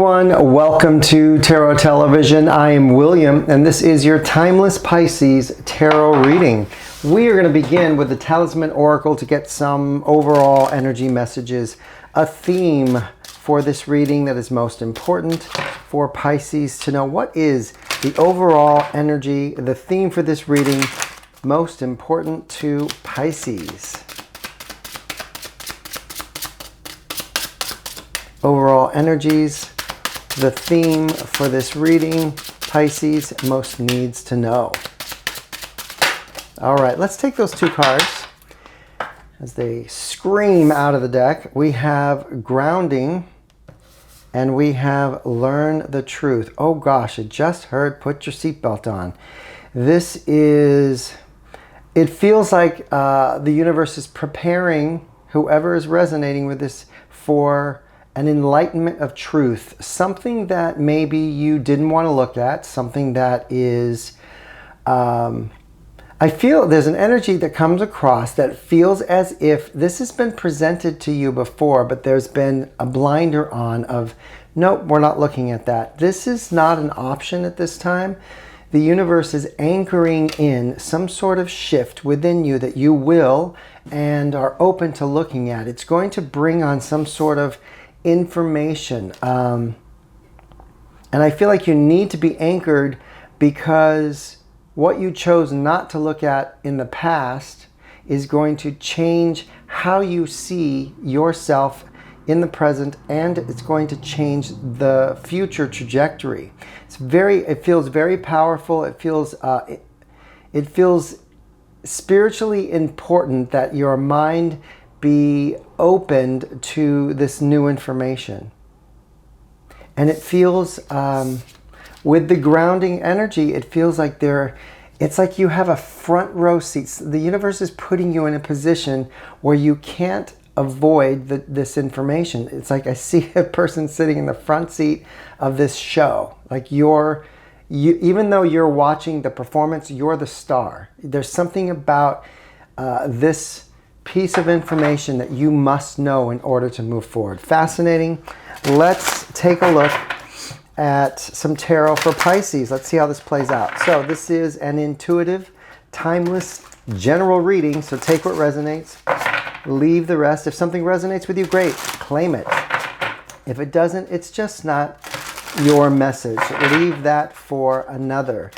everyone, welcome to Tarot Television. I am William and this is your Timeless Pisces Tarot reading. We are going to begin with the Talisman Oracle to get some overall energy messages, a theme for this reading that is most important for Pisces to know. What is the overall energy, the theme for this reading most important to Pisces? Overall energies, the theme for this reading, Pisces most needs to know. All right, let's take those two cards as they scream out of the deck. We have grounding and we have learn the truth. Oh gosh, I just heard put your seatbelt on. This is, it feels like the universe is preparing whoever is resonating with this for an enlightenment of truth, something that maybe you didn't want to look at, something that is, I feel there's an energy that comes across that feels as if this has been presented to you before, but there's been a blinder on of, nope, we're not looking at that. This is not an option at this time. The universe is anchoring in some sort of shift within you that you will and are open to looking at. It's going to bring on some sort of information, and I feel like you need to be anchored because what you chose not to look at in the past is going to change how you see yourself in the present, and it's going to change the future trajectory. It feels very powerful. It feels spiritually important that your mind be opened to this new information. And it feels, with the grounding energy, it feels like it's like you have a front row seat. The universe is putting you in a position where you can't avoid this information. It's like I see a person sitting in the front seat of this show. Like even though you're watching the performance, you're the star. There's something about this piece of information that you must know in order to move forward. Fascinating. Let's take a look at some tarot for Pisces. Let's see how this plays out. So this is an intuitive, timeless, general reading. So take what resonates, leave the rest. If something resonates with you, great, claim it. If it doesn't, it's just not your message. Leave that for another.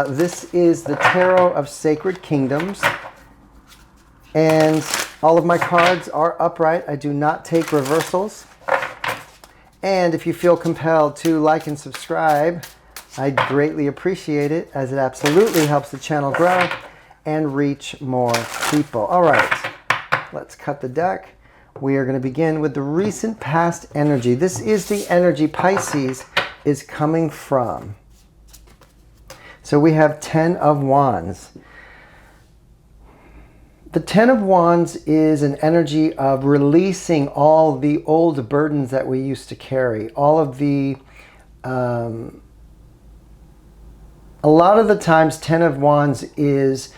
This is the Tarot of Sacred Kingdoms. And all of my cards are upright. I do not take reversals. And if you feel compelled to like and subscribe, I'd greatly appreciate it, as it absolutely helps the channel grow and reach more people. All right, let's cut the deck. We are going to begin with the recent past energy. This is the energy Pisces is coming from. So we have 10 of Wands. The 10 of Wands is an energy of releasing all the old burdens that we used to carry. All of the, a lot of the times 10 of Wands is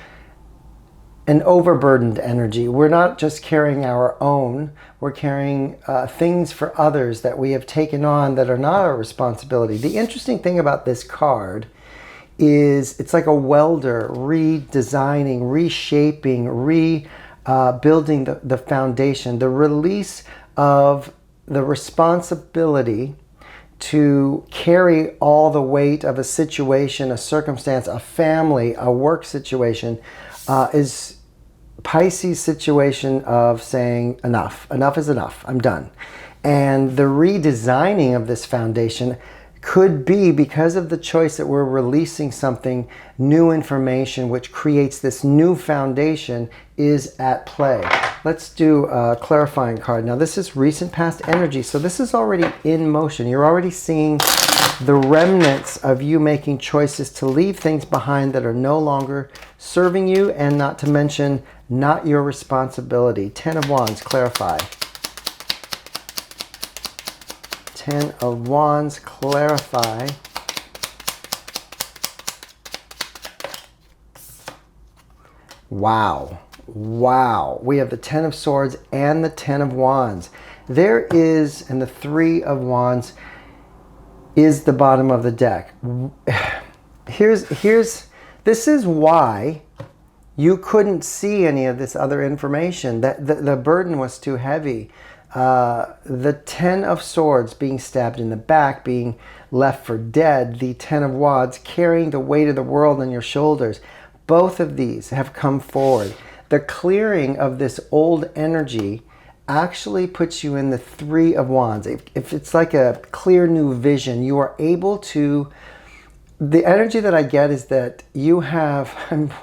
an overburdened energy. We're not just carrying our own, we're carrying things for others that we have taken on that are not our responsibility. The interesting thing about this card is it's like a welder redesigning, reshaping, rebuilding the foundation, the release of the responsibility to carry all the weight of a situation, a circumstance, a family, a work situation, is Pisces' situation of saying enough. Enough is enough. I'm done. And the redesigning of this foundation could be because of the choice that we're releasing something, new information, which creates this new foundation is at play. Let's do a clarifying card. Now this is recent past energy, so this is already in motion. You're already seeing the remnants of you making choices to leave things behind that are no longer serving you, and not to mention not your responsibility. 10 of Wands, clarify. 10 of Wands, clarify. Wow. Wow. We have the 10 of Swords and the 10 of Wands. There is, and the 3 of Wands, is the bottom of the deck. This is why you couldn't see any of this other information. That the burden was too heavy. The 10 of Swords being stabbed in the back, being left for dead, the 10 of Wands carrying the weight of the world on your shoulders. Both of these have come forward. The clearing of this old energy actually puts you in the 3 of Wands. If it's like a clear new vision, you are able to... The energy that I get is that you have...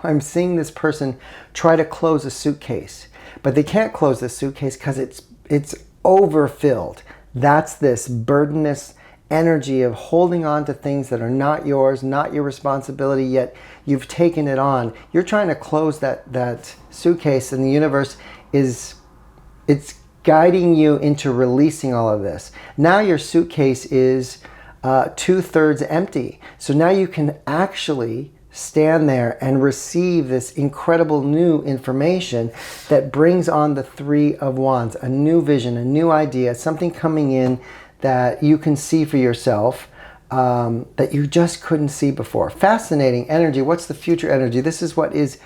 I'm seeing this person try to close a suitcase, but they can't close the suitcase because it's overfilled. That's this burdenous energy of holding on to things that are not yours, not your responsibility, yet you've taken it on. You're trying to close that suitcase, and the universe it's guiding you into releasing all of this. Now your suitcase is 2/3 empty. So now you can actually stand there and receive this incredible new information that brings on the 3 of Wands, a new vision, a new idea, something coming in that you can see for yourself, that you just couldn't see before. Fascinating energy. What's the future energy? This is what is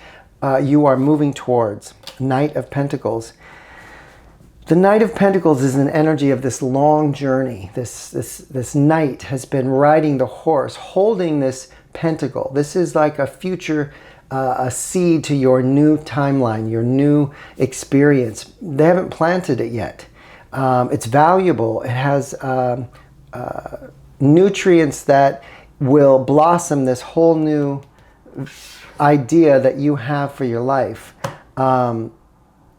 you are moving towards. Knight of Pentacles. The Knight of Pentacles is an energy of this long journey. This knight has been riding the horse, holding this pentacle. This is like a future, a seed to your new timeline, your new experience. They haven't planted it yet. It's valuable. It has nutrients that will blossom this whole new idea that you have for your life.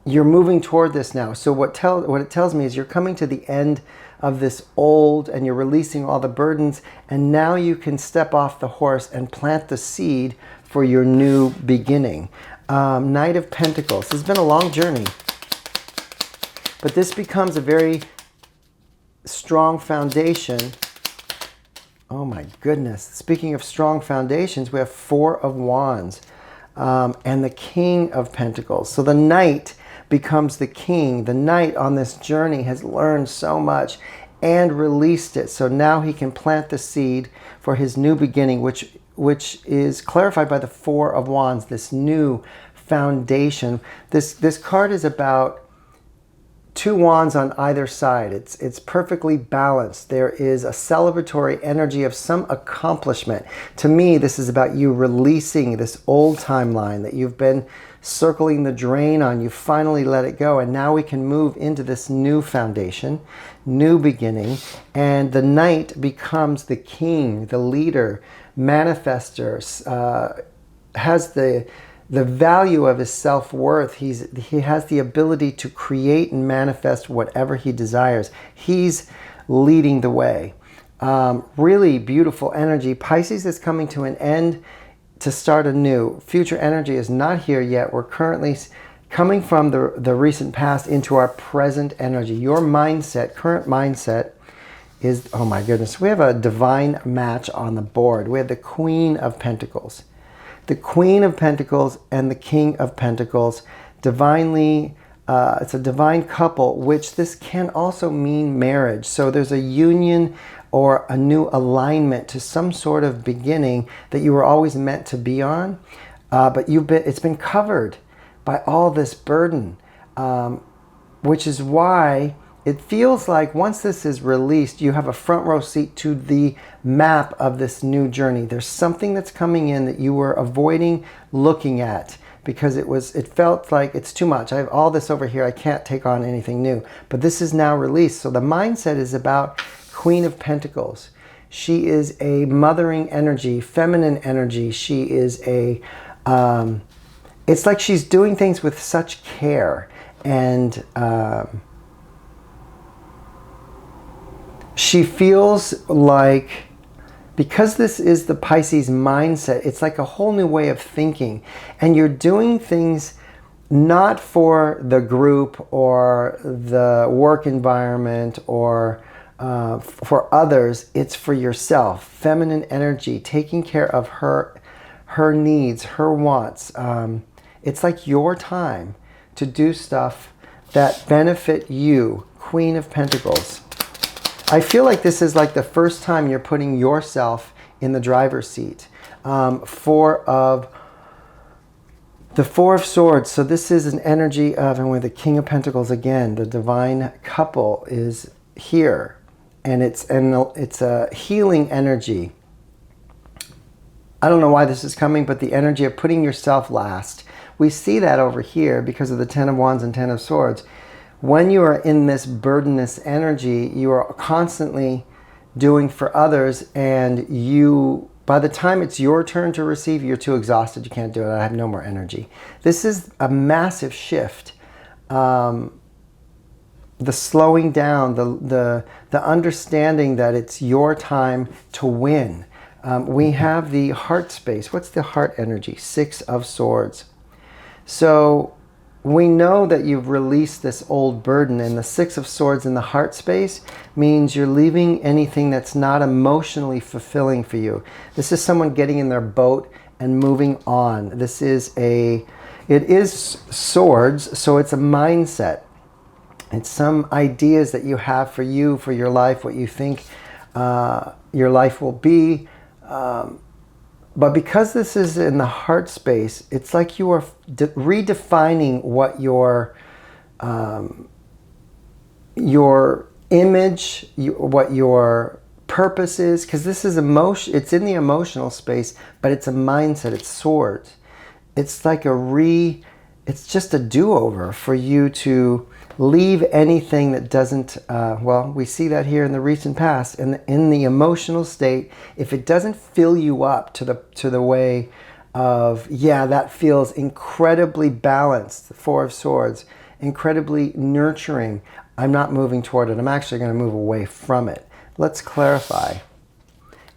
You're moving toward this now. So what it tells me is you're coming to the end of this old, and you're releasing all the burdens, and now you can step off the horse and plant the seed for your new beginning. Knight of Pentacles. This has been a long journey, but this becomes a very strong foundation. Oh my goodness. Speaking of strong foundations, we have 4 of Wands and the King of Pentacles. So the Knight becomes the king. The knight on this journey has learned so much and released it. So now he can plant the seed for his new beginning, which is clarified by the 4 of Wands, this new foundation. This card is about 2 wands on either side. It's perfectly balanced. There is a celebratory energy of some accomplishment. To me, this is about you releasing this old timeline that you've been circling the drain on. You finally let it go, and now we can move into this new foundation, new beginning, and the knight becomes the king, the leader, manifester, has the value of his self-worth. He has the ability to create and manifest whatever he desires. He's leading the way. Really beautiful energy. Pisces is coming to an end to start anew. Future energy is not here yet. We're currently coming from the recent past into our present energy. Your mindset, current mindset is, oh my goodness, we have a divine match on the board. We have the Queen of Pentacles. The Queen of Pentacles and the King of Pentacles, divinely, it's a divine couple, which this can also mean marriage. So there's a union or a new alignment to some sort of beginning that you were always meant to be on, but it's been covered by all this burden, which is why it feels like once this is released, you have a front row seat to the map of this new journey. There's something that's coming in that you were avoiding looking at because it felt like it's too much. I have all this over here. I can't take on anything new. But this is now released. So the mindset is about Queen of Pentacles. She is a mothering energy, feminine energy. She is it's like she's doing things with such care, and she feels like, because this is the Pisces mindset, it's like a whole new way of thinking. And you're doing things not for the group or the work environment or for others. It's for yourself. Feminine energy, taking care of her needs, her wants. It's like your time to do stuff that benefit you. Queen of Pentacles. I feel like this is like the first time you're putting yourself in the driver's seat. The Four of Swords. So this is an energy of, and with the King of Pentacles again, the divine couple is here, and it's a healing energy. I don't know why this is coming, but the energy of putting yourself last. We see that over here because of the Ten of Wands and Ten of Swords. When you are in this burdenous energy, you are constantly doing for others, and by the time it's your turn to receive, you're too exhausted, you can't do it, I have no more energy. This is a massive shift. The slowing down, the understanding that it's your time to win. We have the heart space. What's the heart energy? Six of Swords. So we know that you've released this old burden, and the Six of Swords in the heart space means you're leaving anything that's not emotionally fulfilling for you. This is someone getting in their boat and moving on. It is swords, so it's a mindset. It's some ideas that you have for you, for your life, what you think your life will be. But because this is in the heart space, it's like you are redefining what your image, what your purpose is. Because this is emotion, it's in the emotional space, but it's a mindset. It's swords. It's like it's just a do-over for you to leave anything that doesn't, well, we see that here in the recent past, in the emotional state. If it doesn't fill you up to the way of, yeah, that feels incredibly balanced, the Four of Swords, incredibly nurturing, I'm not moving toward it. I'm actually going to move away from it. Let's clarify.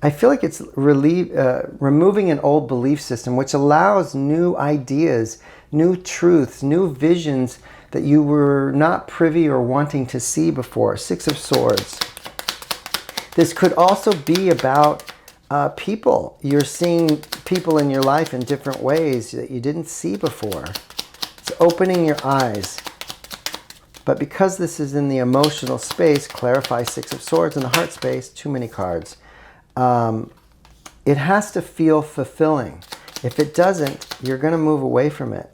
I feel like it's removing an old belief system, which allows new ideas, new truths, new visions that you were not privy or wanting to see before. Six of Swords. This could also be about people. You're seeing people in your life in different ways that you didn't see before. It's opening your eyes. But because this is in the emotional space, clarify Six of Swords in the heart space, too many cards. It has to feel fulfilling. If it doesn't, you're going to move away from it.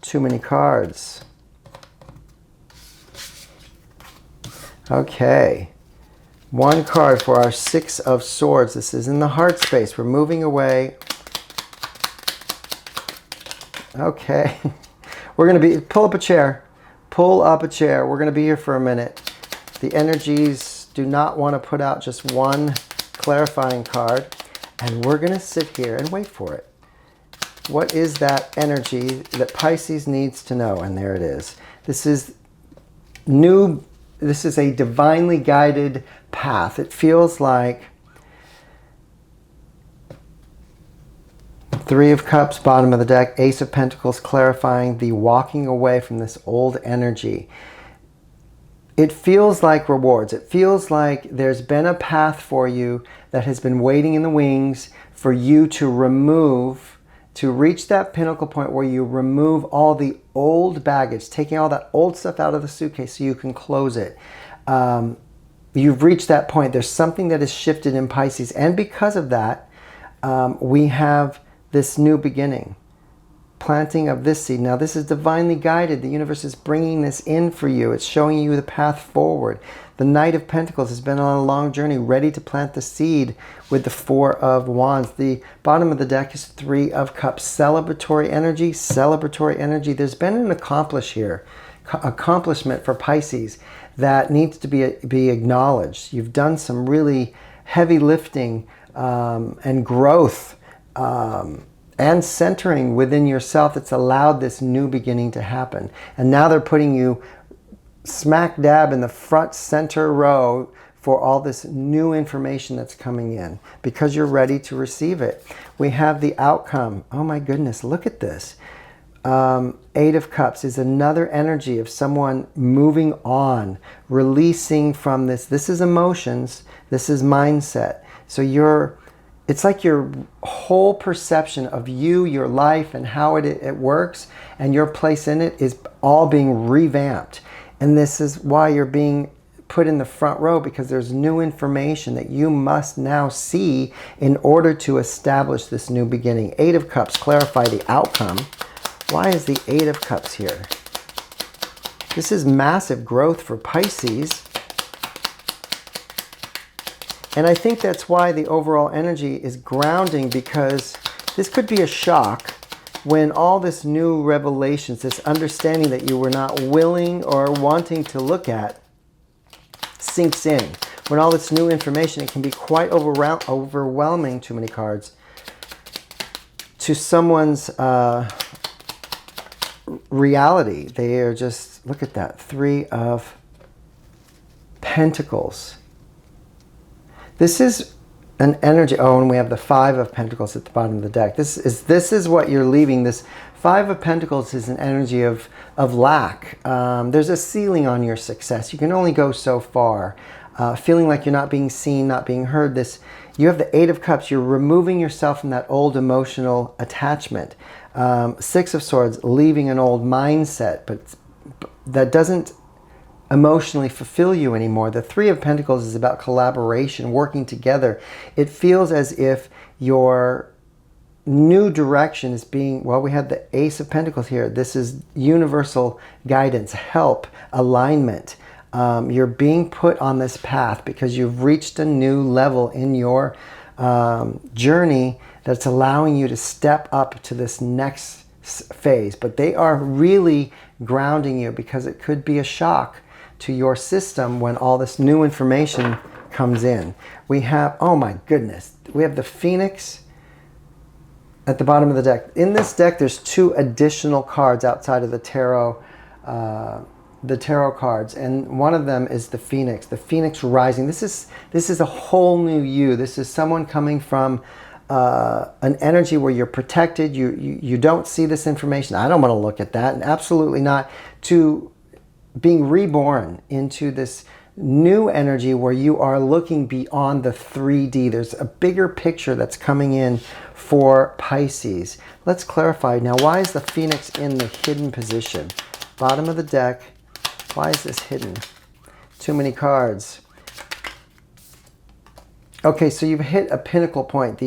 Too many cards. Okay. One card for our Six of Swords. This is in the heart space. We're moving away. Okay. We're going to pull up a chair. Pull up a chair. We're going to be here for a minute. The energies do not want to put out just one clarifying card. And we're going to sit here and wait for it. What is that energy that Pisces needs to know? And there it is. This is new. This is a divinely guided path. It feels like Three of Cups, bottom of the deck, Ace of Pentacles, clarifying the walking away from this old energy. It feels like rewards. It feels like there's been a path for you that has been waiting in the wings for you to reach that pinnacle point where you remove all the old baggage, taking all that old stuff out of the suitcase so you can close it. You've reached that point. There's something that has shifted in Pisces. And because of that, we have this new beginning. Planting of this seed. Now this is divinely guided. The universe is bringing this in for you. It's showing you the path forward. The Knight of Pentacles has been on a long journey, ready to plant the seed with the Four of Wands. The bottom of the deck is Three of Cups. Celebratory energy, celebratory energy. There's been an accomplishment for Pisces that needs to be acknowledged. You've done some really heavy lifting and growth and centering within yourself that's allowed this new beginning to happen. And now they're putting you smack dab in the front center row for all this new information that's coming in because you're ready to receive it. We have the outcome. Oh my goodness, look at this. Eight of Cups is another energy of someone moving on, releasing from this. This is emotions. This is mindset. So it's like your whole perception of you, your life, and how it works, and your place in it is all being revamped. And this is why you're being put in the front row, because there's new information that you must now see in order to establish this new beginning. Eight of Cups, clarify the outcome. Why is the Eight of Cups here? This is massive growth for Pisces. And I think that's why the overall energy is grounding, because this could be a shock when all this new revelations, this understanding that you were not willing or wanting to look at, sinks in. When all this new information, it can be quite overwhelming, too many cards, to someone's reality. They are just, look at that, Three of Pentacles. This is an energy, oh, and we have the Five of Pentacles at the bottom of the deck. This is what you're leaving. This Five of Pentacles is an energy of lack. There's a ceiling on your success. You can only go so far. Feeling like you're not being seen, not being heard. You have the Eight of Cups. You're removing yourself from that old emotional attachment. Six of Swords, leaving an old mindset, but that doesn't emotionally fulfill you anymore. The Three of Pentacles is about collaboration, working together. It feels as if your new direction is being, well, we had the Ace of Pentacles here. This is universal guidance, help, alignment. You're being put on this path because you've reached a new level in your journey that's allowing you to step up to this next phase. But they are really grounding you, because it could be a shock to your system when all this new information comes in. We have, oh my goodness, we have the Phoenix at the bottom of the deck. In this deck, there's two additional cards outside of the tarot cards, and one of them is the Phoenix rising. This is a whole new you. This is someone coming from an energy where you're protected. You don't see this information. I don't want to look at that, and absolutely not. To being reborn into this new energy where you are looking beyond the 3D. There's a bigger picture that's coming in for Pisces. Let's clarify now, why is the Phoenix in the hidden position? Bottom of the deck, why is this hidden? Too many cards. Okay, so you've hit a pinnacle point.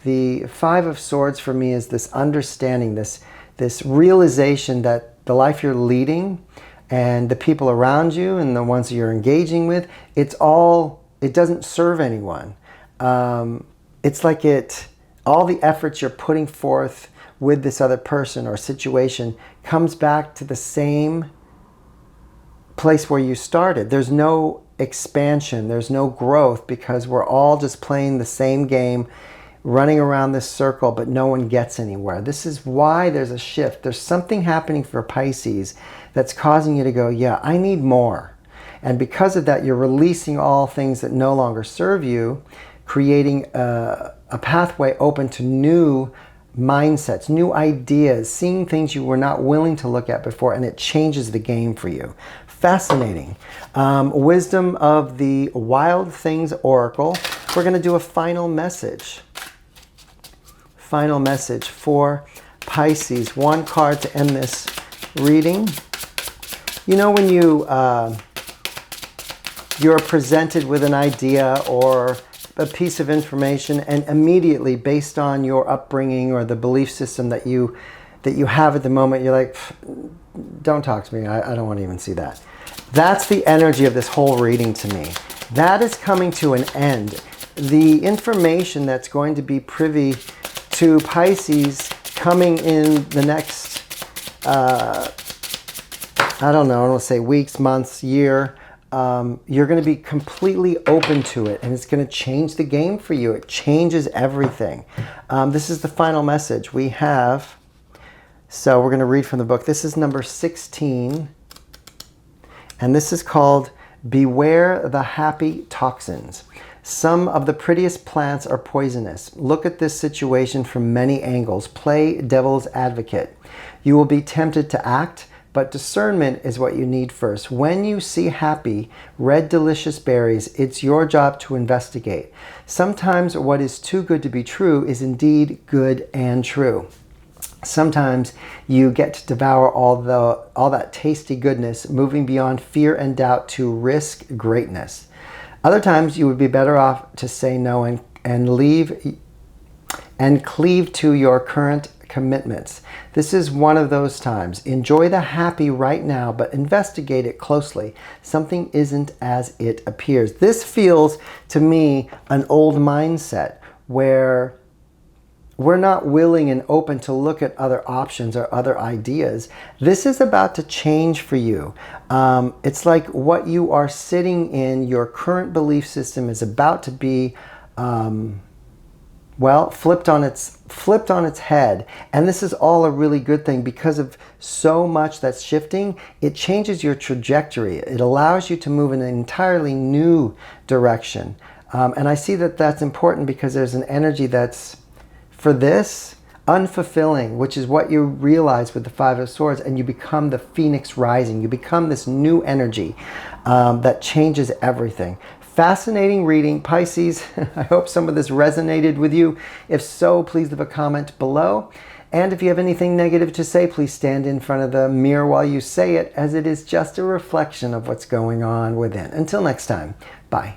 The Five of Swords for me is this understanding, this realization that the life you're leading and the people around you and the ones you're engaging with, it doesn't serve anyone. It's like all the efforts you're putting forth with this other person or situation comes back to the same place where you started. There's no expansion, there's no growth, because we're all just playing the same game, running around this circle, but no one gets anywhere. This is why there's a shift. There's something happening for Pisces that's causing you to go, yeah, I need more. And because of that, you're releasing all things that no longer serve you, creating a pathway open to new mindsets, new ideas, seeing things you were not willing to look at before, and it changes the game for you. Fascinating. Wisdom of the Wild Things Oracle. We're going to do a final message. Final message for Pisces. One card to end this reading. You know, when you're presented with an idea or a piece of information, and immediately, based on your upbringing or the belief system that you have at the moment, you're like, don't talk to me. I don't want to even see that. That's the energy of this whole reading to me. That is coming to an end. The information that's going to be privy to Pisces coming in the next, I don't know, I don't say weeks, months, year, you're going to be completely open to it, and it's going to change the game for you. It changes everything. This is the final message we have. So we're going to read from the book. This is number 16, and this is called Beware the Happy Toxins. Some of the prettiest plants are poisonous. Look at this situation from many angles. Play devil's advocate. You will be tempted to act, but discernment is what you need first. When you see happy, red, delicious berries, it's your job to investigate. Sometimes what is too good to be true is indeed good and true. Sometimes you get to devour all that tasty goodness, moving beyond fear and doubt to risk greatness. Other times you would be better off to say no and leave and cleave to your current commitments. This is one of those times. Enjoy the happy right now, but investigate it closely. Something isn't as it appears. This feels to me an old mindset where we're not willing and open to look at other options or other ideas. This is about to change for you. It's like what you are sitting in, your current belief system is about to be well, flipped on its head. And this is all a really good thing because of so much that's shifting. It changes your trajectory. It allows you to move in an entirely new direction. And I see that that's important because there's an energy that's, for this, unfulfilling, which is what you realize with the Five of Swords, and you become the Phoenix rising. You become this new energy that changes everything. Fascinating reading, Pisces. I hope some of this resonated with you. If so, please leave a comment below. And if you have anything negative to say, please stand in front of the mirror while you say it, as it is just a reflection of what's going on within. Until next time, bye.